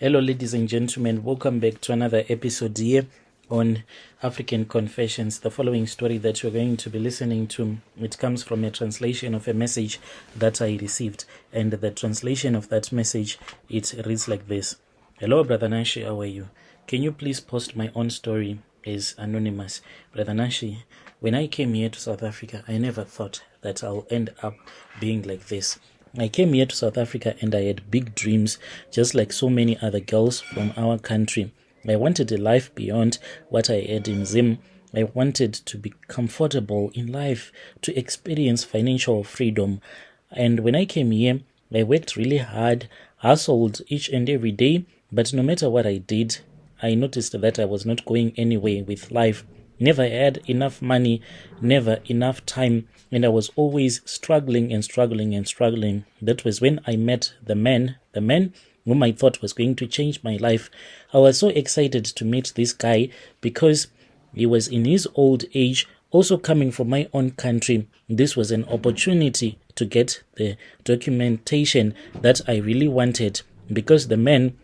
Hello, ladies and gentlemen. Welcome back to another episode here on African Confessions. The following story that you're going to be listening to, it comes from a translation of a message that I received. And the translation of that message, it reads like this. Hello, Brother Nashi, how are you? Can you please post my own story as anonymous? Brother Nashi, when I came here to South Africa, I never thought that I'll end up being like this. I came here to South Africa and I had big dreams, just like so many other girls from our country. I wanted a life beyond what I had in Zim. I wanted to be comfortable in life, to experience financial freedom. And when I came here, I worked really hard, hustled each and every day, but no matter what I did, I noticed that I was not going anywhere with life. Never had enough money, never enough time, and I was always struggling. That was when I met the man whom I thought was going to change my life. I was so excited to meet this guy because he was in his old age, also coming from my own country. This was an opportunity to get the documentation that I really wanted, because the man,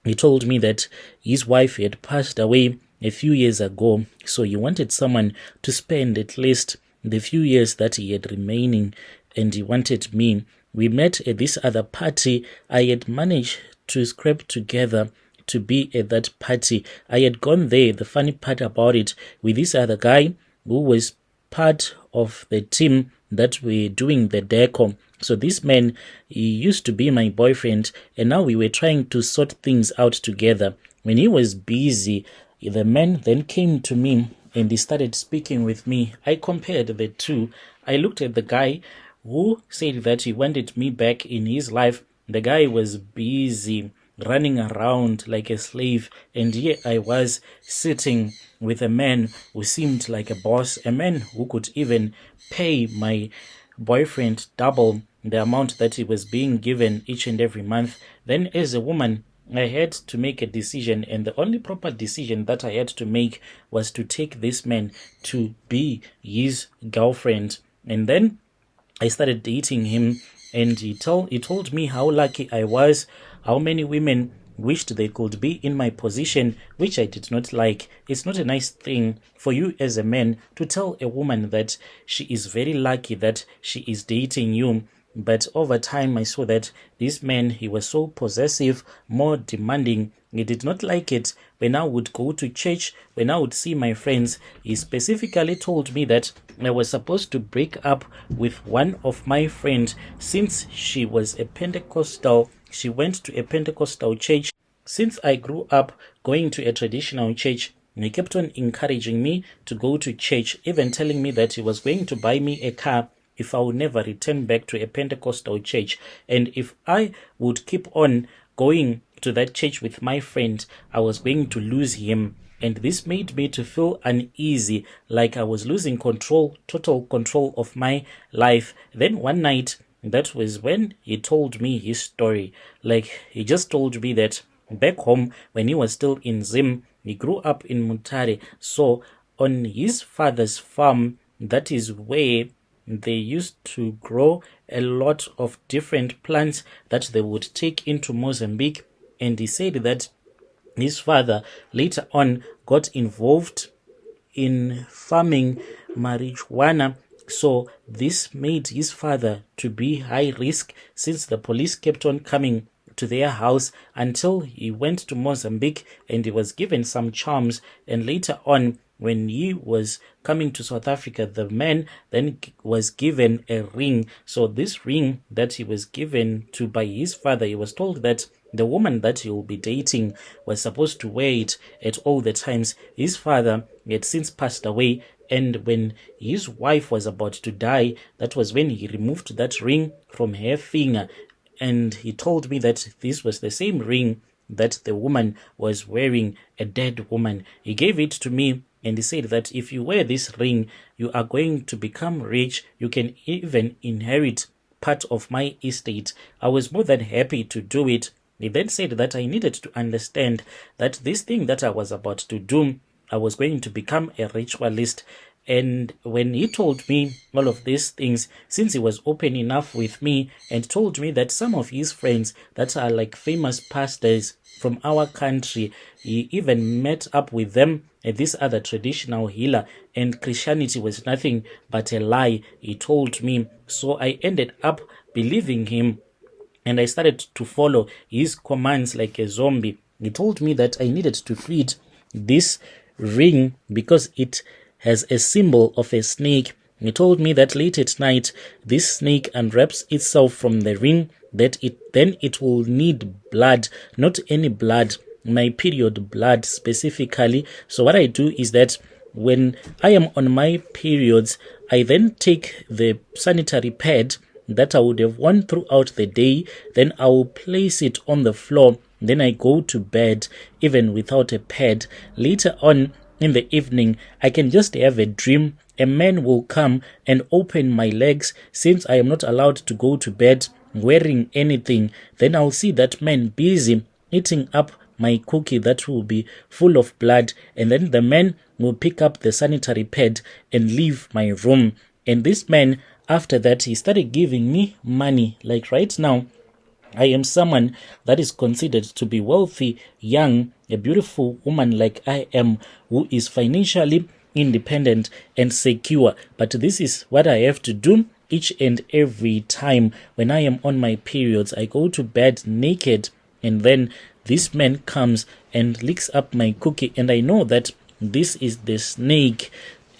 he told me that his wife had passed away a few years ago, so he wanted someone to spend at least the few years that he had remaining, and he wanted me. We met at this other party. I had managed to scrape together to be at that party. I had gone there, the funny part about it, with this other guy who was part of the team that were doing the deco. So this man, he used to be my boyfriend, and now we were trying to sort things out together. When he was busy, the man then came to me and he started speaking with me. I compared the two. I looked at the guy who said that he wanted me back in his life. The guy was busy running around like a slave, and here I was sitting with a man who seemed like a boss, a man who could even pay my boyfriend double the amount that he was being given each and every month. Then as a woman, I had to make a decision, and the only proper decision that I had to make was to take this man to be his girlfriend. And then I started dating him, and he told me how lucky I was, how many women wished they could be in my position, which I did not like. It's not a nice thing for you as a man to tell a woman that she is very lucky that she is dating you. But over time, I saw that this man, he was so possessive, more demanding. He did not like it when I would go to church, when I would see my friends. He specifically told me that I was supposed to break up with one of my friends since she was a Pentecostal. She went to a Pentecostal church. Since I grew up going to a traditional church, he kept on encouraging me to go to church, even telling me that he was going to buy me a car if I would never return back to a Pentecostal church. And if I would keep on going to that church with my friend, I was going to lose him. And this made me to feel uneasy, like I was losing control, total control of my life. Then one night, that was when he told me his story. Like, he just told me that back home, when he was still in Zim, he grew up in Mutare. So on his father's farm, that is where they used to grow a lot of different plants that they would take into Mozambique. And he said that his father later on got involved in farming marijuana. So this made his father to be high risk, since the police kept on coming to their house until he went to Mozambique and he was given some charms. And later on, when he was coming to South Africa, the man then was given a ring. So this ring that he was given to by his father, he was told that the woman that he will be dating was supposed to wear it at all the times. His father had since passed away, and when his wife was about to die, that was when he removed that ring from her finger. And he told me that this was the same ring that the woman was wearing, a dead woman. He gave it to me, and he said that if you wear this ring, you are going to become rich. You can even inherit part of my estate. I was more than happy to do it. He then said that I needed to understand that this thing that I was about to do, I was going to become a ritualist. And when he told me all of these things, since he was open enough with me and told me that some of his friends that are like famous pastors from our country, he even met up with them at this other traditional healer, and Christianity was nothing but a lie, he told me. So I ended up believing him, and I started to follow his commands like a zombie. He told me that I needed to feed this ring because it has a symbol of a snake. He told me that late at night, this snake unwraps itself from the ring, that it will need blood, not any blood, my period blood specifically. So what I do is that when I am on my periods, I then take the sanitary pad that I would have worn throughout the day, then I will place it on the floor, then I go to bed even without a pad. Later on in the evening, I can just have a dream. A man will come and open my legs since I am not allowed to go to bed wearing anything. Then I'll see that man busy eating up my cookie that will be full of blood, and then the man will pick up the sanitary pad and leave my room. And this man, after that, he started giving me money. Like right now, I am someone that is considered to be wealthy, young, a beautiful woman like I am, who is financially independent and secure. But this is what I have to do each and every time when I am on my periods. I go to bed naked, and then this man comes and licks up my cookie, and I know that this is the snake,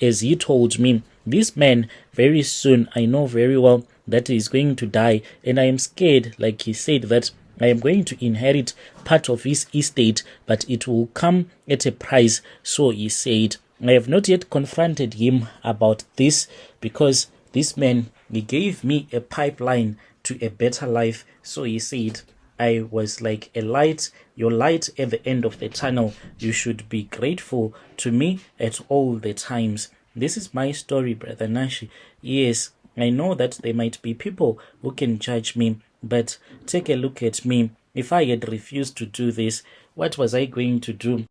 as he told me. This man, very soon, I know very well that he is going to die, and I am scared, like he said, that I am going to inherit part of his estate, but it will come at a price, so he said. I have not yet confronted him about this, because this man, he gave me a pipeline to a better life, so he said, I was like a light, your light at the end of the tunnel. You should be grateful to me at all the times. This is my story, Brother Nashi. Yes, I know that there might be people who can judge me, but take a look at me. If I had refused to do this, what was I going to do?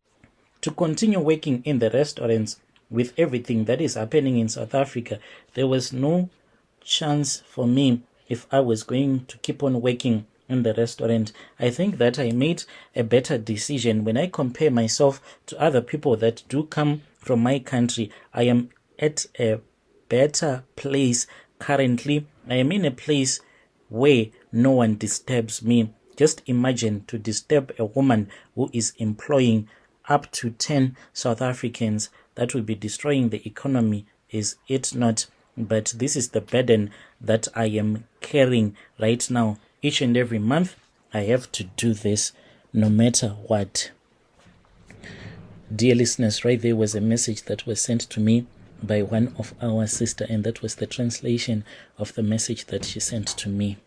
To continue working in the restaurants with everything that is happening in South Africa, there was no chance for me if I was going to keep on working in the restaurant. I think that I made a better decision when I compare myself to other people that do come from my country. I am at a better place currently. I am in a place where no one disturbs me. Just imagine to disturb a woman who is employing up to 10 South Africans. That will be destroying the economy, is it not? But this is the burden that I am carrying right now. Each and every month, I have to do this no matter what. Dear listeners, right there was a message that was sent to me by one of our sister, and that was the translation of the message that she sent to me.